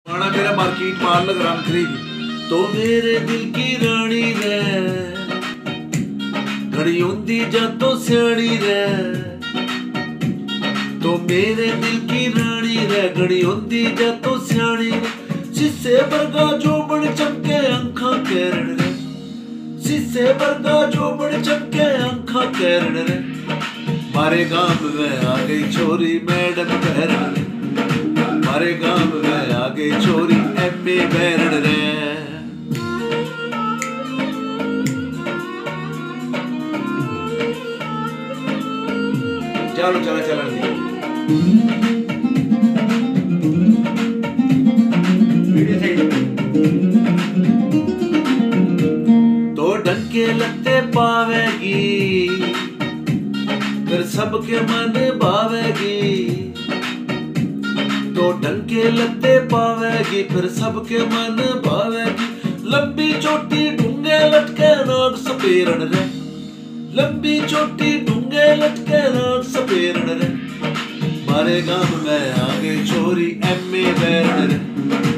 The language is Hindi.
आना मेरा मार्केट माल लग रहा खरीद तो मेरे दिल की रानी रे घड़ी होंदी जा तो सियाणी रे तो मेरे दिल की रानी रे घड़ी होंदी जा तो सियाणी रे शीशे वर्गा जो बड़ चमके आंखा कैरण रे शीशे वर्गा जो बड़ चमके आंखा कैरण रे मारे गांव में आ गई छोरी मैडम कैरण रे मारे गांव में आ गई छोरी एमए बैरण रे चलो चला चला तो डंके लगते पावेगी फिर सबके मन भावेगी तो डंके लगते पावेगी फिर सबके मन भावेगी लंबी चोटी ढूंगे लटके नाग सपेरण रे लंबी चोटी ढूंगे लटके नाग सपेरण रे मारे गांव में आ गई छोरी एमए बैरण रे